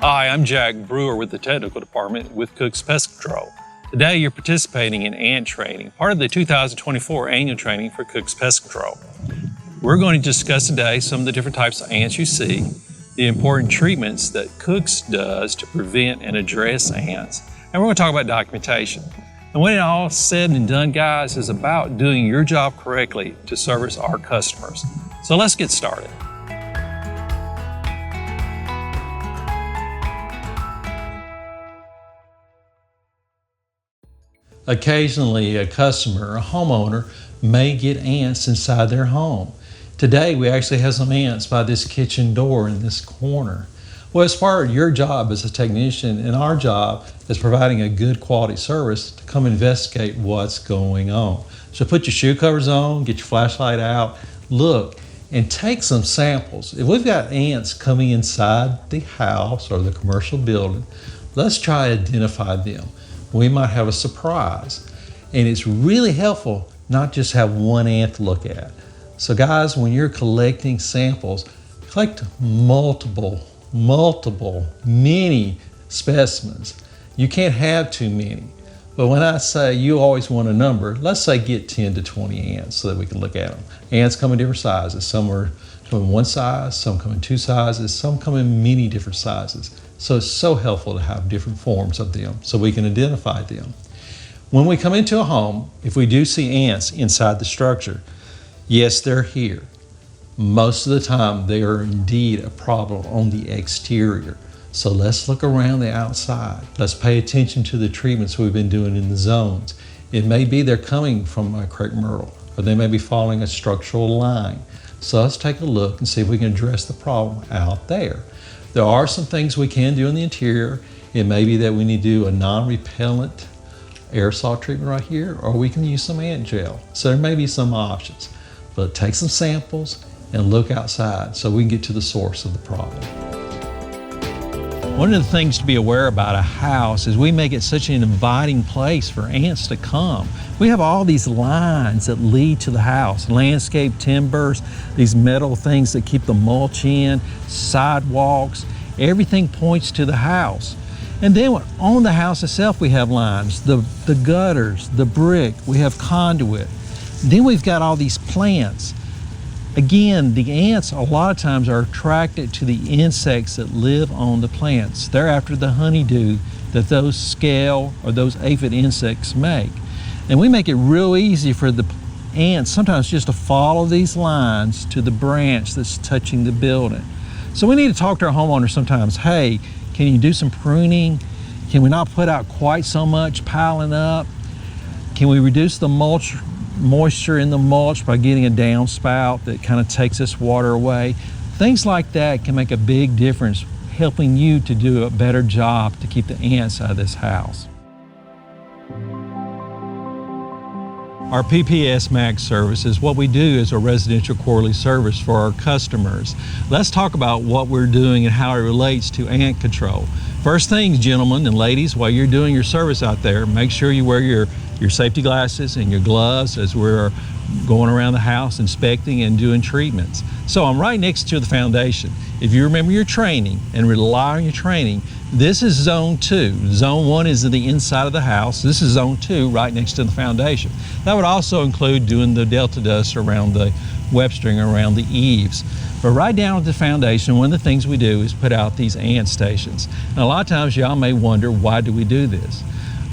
Hi, I'm Jack Brewer with the Technical Department with Cook's Pest Control. Today you're participating in ant training, part of the 2024 annual training for Cook's Pest Control. We're going to discuss today some of the different types of ants you see, the important treatments that Cook's does to prevent and address ants, and we're going to talk about documentation. And when it all said and done, guys, is about doing your job correctly to service our customers. So let's get started. Occasionally, a customer, a homeowner, may get ants inside their home. Today, we actually have some ants by this kitchen door in this corner. Well, it's part of your job as a technician, and our job is providing a good quality service to come investigate what's going on. So put your shoe covers on, get your flashlight out, look, and take some samples. If we've got ants coming inside the house or the commercial building, let's try to identify them. We might have a surprise. And it's really helpful not just have one ant to look at. So guys, when you're collecting samples, collect many specimens. You can't have too many. But when I say you always want a number, let's say get 10 to 20 ants so that we can look at them. Ants come in different sizes. Some are come in one size, some come in two sizes, some come in many different sizes. So it's so helpful to have different forms of them so we can identify them. When we come into a home, if we do see ants inside the structure, yes, they're here. Most of the time, they are indeed a problem on the exterior. So let's look around the outside. Let's pay attention to the treatments we've been doing in the zones. It may be they're coming from a crepe myrtle, or they may be following a structural line. So let's take a look and see if we can address the problem out there. There are some things we can do in the interior. It may be that we need to do a non-repellent aerosol treatment right here, or we can use some ant gel. So there may be some options, but take some samples and look outside so we can get to the source of the problem. One of the things to be aware about a house is we make it such an inviting place for ants to come. We have all these lines that lead to the house, landscape timbers, these metal things that keep the mulch in, sidewalks, everything points to the house. And then on the house itself we have lines, the gutters, the brick, we have conduit. Then we've got all these plants. Again, the ants a lot of times are attracted to the insects that live on the plants. They're after the honeydew that those scale or those aphid insects make. And we make it real easy for the ants sometimes just to follow these lines to the branch that's touching the building. So we need to talk to our homeowners sometimes. Hey, can you do some pruning? Can we not put out quite so much piling up? Can we reduce the moisture in the mulch by getting a downspout that kind of takes this water away? Things like that can make a big difference, helping you to do a better job to keep the ants out of this house. Our PPS Max service is what we do as a residential quarterly service for our customers. Let's talk about what we're doing and how it relates to ant control. First things, gentlemen and ladies, while you're doing your service out there, make sure you wear your safety glasses and your gloves as we're going around the house inspecting and doing treatments. So I'm right next to the foundation. If you remember your training and rely on your training, this is zone 2. Zone 1 is the inside of the house. This is zone 2 right next to the foundation. That would also include doing the delta dust around the web string around the eaves. But right down at the foundation, one of the things we do is put out these ant stations. And a lot of times y'all may wonder, why do we do this?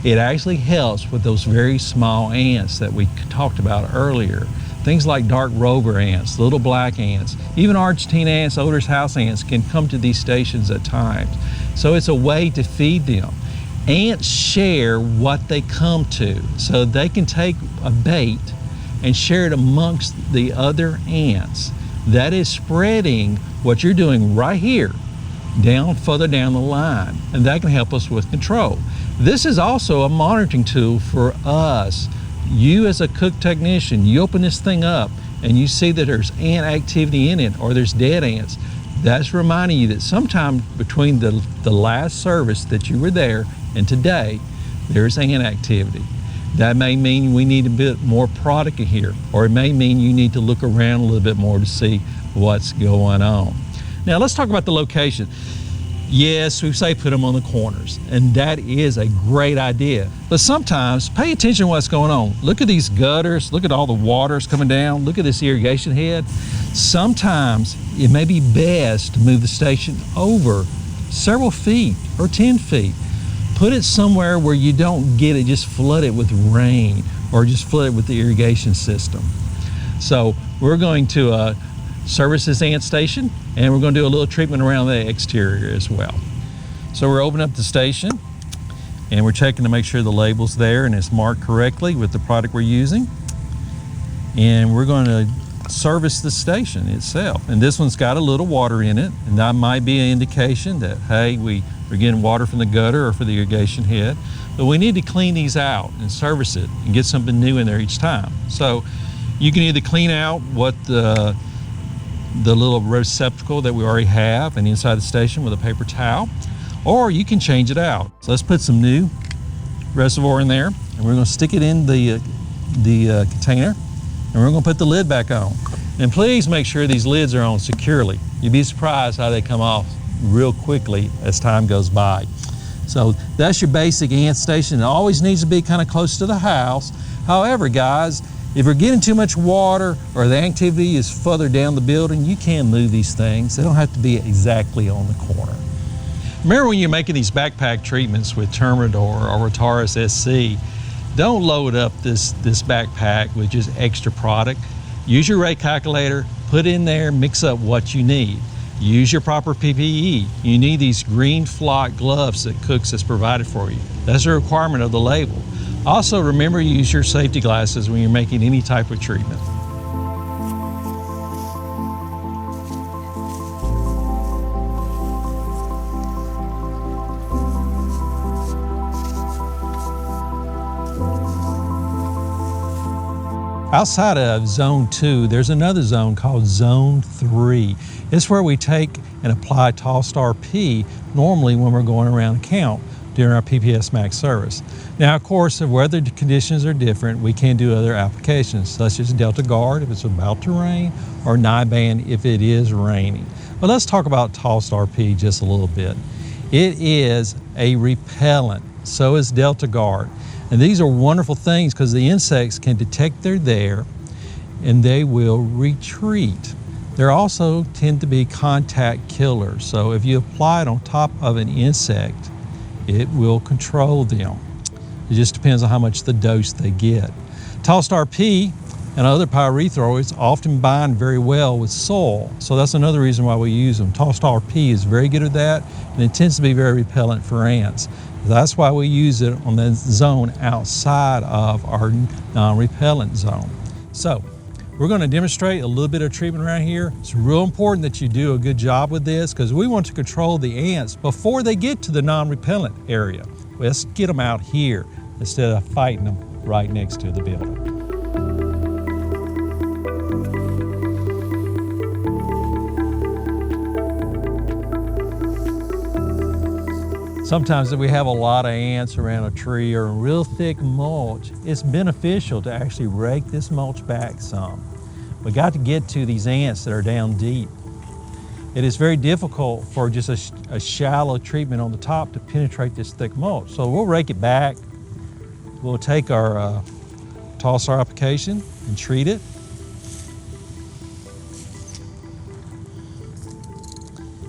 It actually helps with those very small ants that we talked about earlier. Things like dark rover ants, little black ants, even Argentine ants, odorous house ants can come to these stations at times. So it's a way to feed them. Ants share what they come to, so they can take a bait and share it amongst the other ants. That is spreading what you're doing right here, further down the line, and that can help us with control. This is also a monitoring tool for us. You as a cook technician, you open this thing up and you see that there's ant activity in it or there's dead ants. That's reminding you that sometime between the last service that you were there and today, there's ant activity. That may mean we need a bit more product in here, or it may mean you need to look around a little bit more to see what's going on. Now let's talk about the location. Yes, we say put them on the corners, and that is a great idea. But sometimes pay attention to what's going on. Look at these gutters, look at all the waters coming down, look at this irrigation head. Sometimes it may be best to move the station over several feet or 10 feet. Put it somewhere where you don't get it just flooded with rain or just flooded with the irrigation system. So we're going to service this ant station, and we're going to do a little treatment around the exterior as well. So we're opening up the station, and we're checking to make sure the label's there and it's marked correctly with the product we're using. And we're going to service the station itself. And this one's got a little water in it, and that might be an indication that, hey, we're getting water from the gutter or from the irrigation head. But we need to clean these out and service it and get something new in there each time. So you can either clean out what the little receptacle that we already have and inside the station with a paper towel, or you can change it out. So let's put some new reservoir in there, and we're going to stick it in the container, and we're going to put the lid back on. And please make sure these lids are on securely. You'd be surprised how they come off real quickly as time goes by. So that's your basic ant station. It always needs to be kind of close to the house. However, guys, if you're getting too much water or the activity is further down the building, you can move these things. They don't have to be exactly on the corner. Remember, when you're making these backpack treatments with Termidor or Rotaris SC, don't load up this backpack with just extra product. Use your rate calculator, put in there, mix up what you need. Use your proper PPE. You need these green flock gloves that Cooks has provided for you. That's a requirement of the label. Also, remember to use your safety glasses when you're making any type of treatment. Outside of Zone 2, there's another zone called Zone 3. It's where we take and apply Tall-Star P normally when we're going around the count during our PPS Max service. Now, of course, if weather conditions are different, we can do other applications, such as Delta Guard if it's about to rain, or Nyban if it is raining. But let's talk about Tall-Star P just a little bit. It is a repellent, so is Delta Guard. And these are wonderful things because the insects can detect they're there and they will retreat. They also tend to be contact killers. So if you apply it on top of an insect, it will control them. It just depends on how much the dose they get. Tall-Star P and other pyrethroids often bind very well with soil. So that's another reason why we use them. Tall-Star P is very good at that, and it tends to be very repellent for ants. That's why we use it on the zone outside of our non-repellent zone. So we're going to demonstrate a little bit of treatment around here. It's real important that you do a good job with this because we want to control the ants before they get to the non-repellent area. Let's get them out here instead of fighting them right next to the building. Sometimes if we have a lot of ants around a tree or real thick mulch, it's beneficial to actually rake this mulch back some. We got to get to these ants that are down deep. It is very difficult for just a shallow treatment on the top to penetrate this thick mulch. So we'll rake it back. We'll take our Tall-Star application and treat it.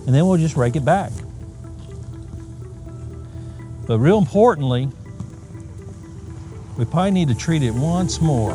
And then we'll just rake it back. But real importantly, we probably need to treat it once more.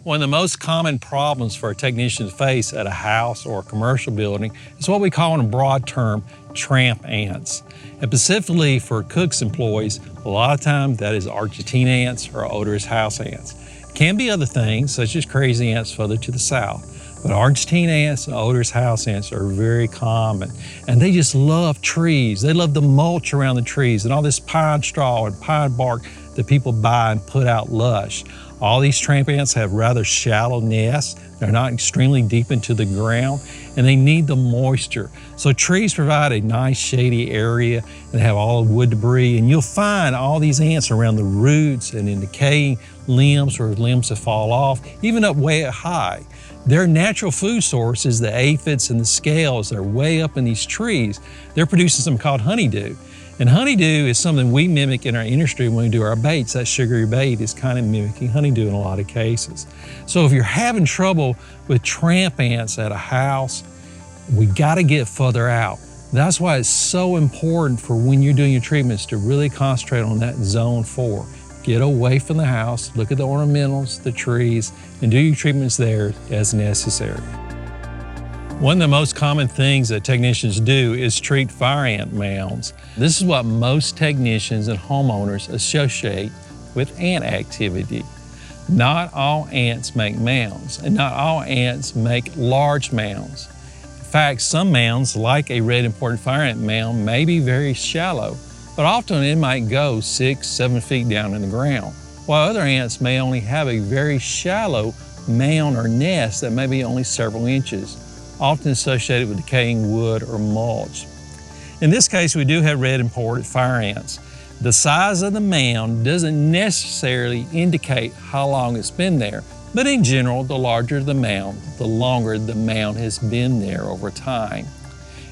One of the most common problems for a technician to face at a house or a commercial building is what we call in a broad term, tramp ants. And specifically for Cook's employees, a lot of times that is Argentine ants or odorous house ants. It can be other things such as crazy ants further to the south. But Argentine ants and odorous house ants are very common. And they just love trees. They love the mulch around the trees and all this pine straw and pine bark that people buy and put out lush. All these tramp ants have rather shallow nests. They're not extremely deep into the ground, and they need the moisture. So trees provide a nice shady area and have all the wood debris, and you'll find all these ants around the roots and in decaying limbs or limbs that fall off, even up way high. Their natural food source is the aphids and the scales that are way up in these trees. They're producing something called honeydew. And honeydew is something we mimic in our industry when we do our baits. That sugary bait is kind of mimicking honeydew in a lot of cases. So if you're having trouble with tramp ants at a house, we got to get further out. That's why it's so important for when you're doing your treatments to really concentrate on that zone 4. Get away from the house, look at the ornamentals, the trees, and do your treatments there as necessary. One of the most common things that technicians do is treat fire ant mounds. This is what most technicians and homeowners associate with ant activity. Not all ants make mounds, and not all ants make large mounds. In fact, some mounds, like a red imported fire ant mound, may be very shallow, but often it might go 6-7 feet down in the ground, while other ants may only have a very shallow mound or nest that may be only several inches, often associated with decaying wood or mulch. In this case, we do have red imported fire ants. The size of the mound doesn't necessarily indicate how long it's been there, but in general, the larger the mound, the longer the mound has been there over time.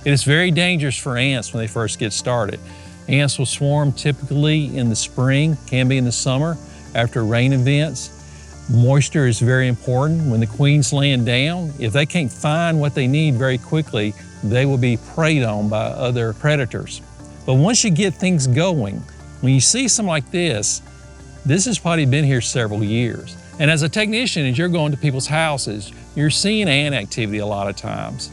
It is very dangerous for ants when they first get started. Ants will swarm typically in the spring, can be in the summer, after rain events. Moisture is very important. When the queen's laying down, if they can't find what they need very quickly, they will be preyed on by other predators. But once you get things going, when you see something like this has probably been here several years. And as a technician, as you're going to people's houses, you're seeing ant activity a lot of times.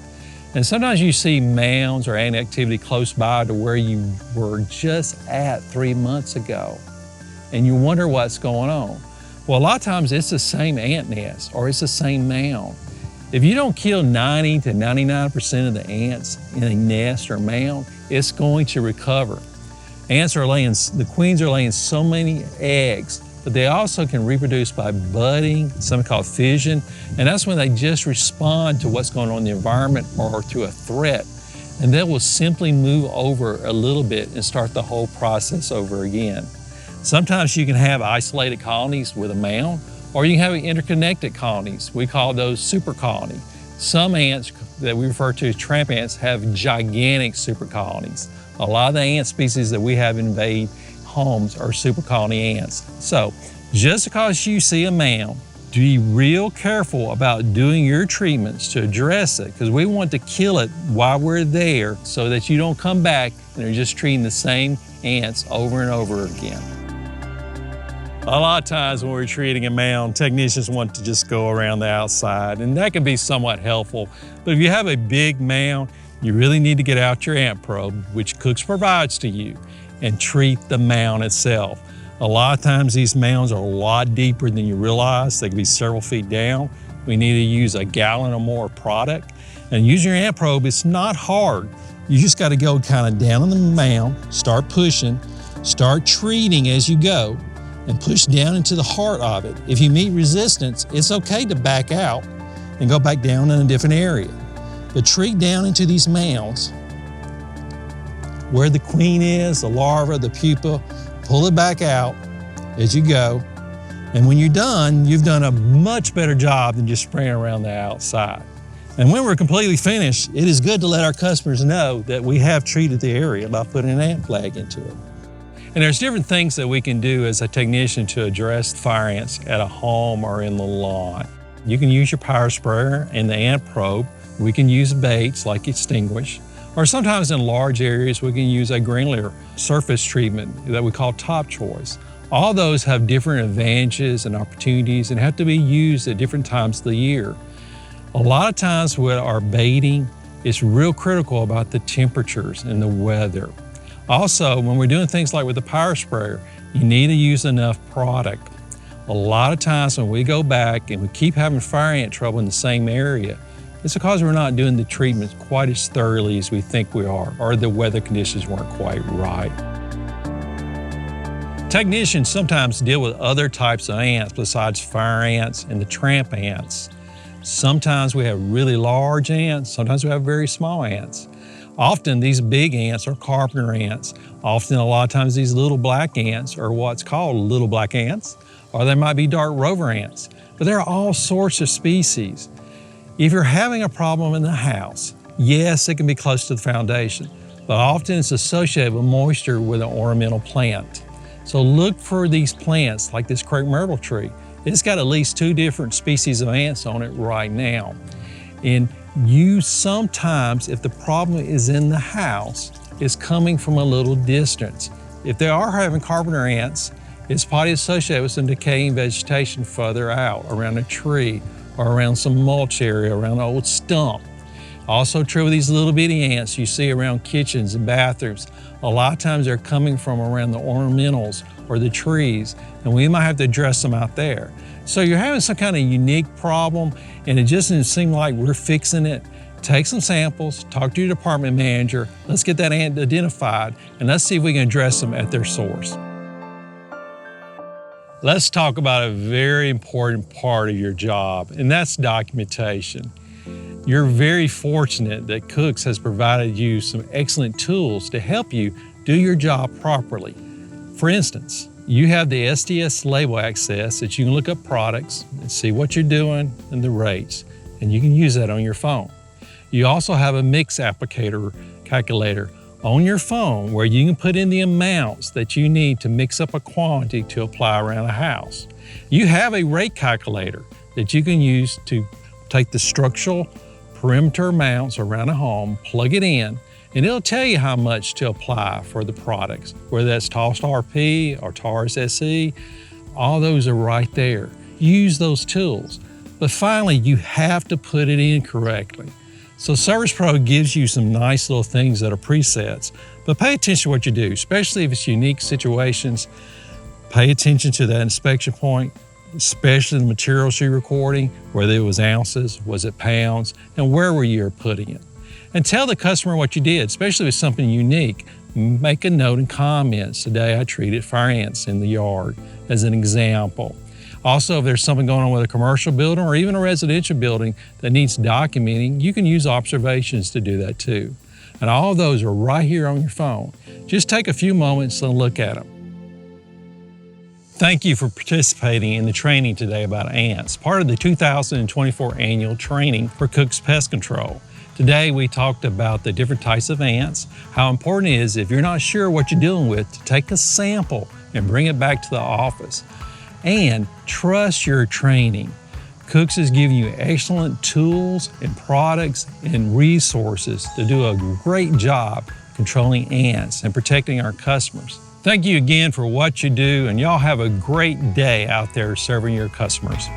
And sometimes you see mounds or ant activity close by to where you were just at 3 months ago, and you wonder what's going on. Well, a lot of times it's the same ant nest or it's the same mound. If you don't kill 90 to 99% of the ants in a nest or mound, it's going to recover. The queens are laying so many eggs, but they also can reproduce by budding, something called fission, and that's when they just respond to what's going on in the environment or to a threat. And they will simply move over a little bit and start the whole process over again. Sometimes you can have isolated colonies with a mound, or you can have interconnected colonies. We call those super colonies. Some ants that we refer to as tramp ants have gigantic super colonies. A lot of the ant species that we have invade homes are super colony ants. So just because you see a mound, be real careful about doing your treatments to address it, because we want to kill it while we're there so that you don't come back and are just treating the same ants over and over again. A lot of times when we're treating a mound, technicians want to just go around the outside, and that can be somewhat helpful. But if you have a big mound, you really need to get out your ant probe, which Cooks provides to you, and treat the mound itself. A lot of times these mounds are a lot deeper than you realize. They can be several feet down. We need to use a gallon or more of product. And using your ant probe, it's not hard. You just got to go kind of down on the mound, start pushing, start treating as you go, and push down into the heart of it. If you meet resistance, it's okay to back out and go back down in a different area. But treat down into these mounds where the queen is, the larva, the pupa, pull it back out as you go. And when you're done, you've done a much better job than just spraying around the outside. And when we're completely finished, it is good to let our customers know that we have treated the area by putting an ant flag into it. And there's different things that we can do as a technician to address fire ants at a home or in the lawn. You can use your power sprayer and the ant probe. We can use baits like extinguish, or sometimes in large areas we can use a granular surface treatment that we call top choice. All those have different advantages and opportunities and have to be used at different times of the year. A lot of times with our baiting, it's real critical about the temperatures and the weather. Also, when we're doing things like with the power sprayer, you need to use enough product. A lot of times when we go back and we keep having fire ant trouble in the same area, it's because we're not doing the treatments quite as thoroughly as we think we are, or the weather conditions weren't quite right. Technicians sometimes deal with other types of ants besides fire ants and the tramp ants. Sometimes we have really large ants, sometimes we have very small ants. Often these big ants are carpenter ants. Often a lot of times these little black ants are what's called little black ants, or they might be dark rover ants. But there are all sorts of species. If you're having a problem in the house, yes, it can be close to the foundation, but often it's associated with moisture with an ornamental plant. So look for these plants like this crepe myrtle tree. It's got at least 2 different species of ants on it right now. And you sometimes, if the problem is in the house, is coming from a little distance. If they are having carpenter ants, it's probably associated with some decaying vegetation further out around a tree or around some mulch area, around an old stump. Also true with these little bitty ants you see around kitchens and bathrooms. A lot of times they're coming from around the ornamentals or the trees, and we might have to address them out there. So you're having some kind of unique problem and it just doesn't seem like we're fixing it. Take some samples, talk to your department manager, let's get that ant identified, and let's see if we can address them at their source. Let's talk about a very important part of your job, and that's documentation. You're very fortunate that Cooks has provided you some excellent tools to help you do your job properly. For instance, you have the SDS label access that you can look up products and see what you're doing and the rates, and you can use that on your phone. You also have a mix applicator calculator on your phone where you can put in the amounts that you need to mix up a quantity to apply around a house. You have a rate calculator that you can use to take the structural perimeter amounts around a home, plug it in, and it'll tell you how much to apply for the products, whether that's TOS RP or TARS SE, all those are right there. Use those tools. But finally, you have to put it in correctly. So Service Pro gives you some nice little things that are presets, but pay attention to what you do, especially if it's unique situations. Pay attention to that inspection point, especially the materials you're recording, whether it was ounces, was it pounds, and where were you putting it. And tell the customer what you did, especially if it's something unique. Make a note in comments. Today I treated fire ants in the yard, as an example. Also, if there's something going on with a commercial building or even a residential building that needs documenting, you can use observations to do that too. And all of those are right here on your phone. Just take a few moments and look at them. Thank you for participating in the training today about ants, part of the 2024 annual training for Cooks Pest Control. Today we talked about the different types of ants, how important it is if you're not sure what you're dealing with to take a sample and bring it back to the office. And trust your training. Cooks is giving you excellent tools and products and resources to do a great job controlling ants and protecting our customers. Thank you again for what you do, and y'all have a great day out there serving your customers.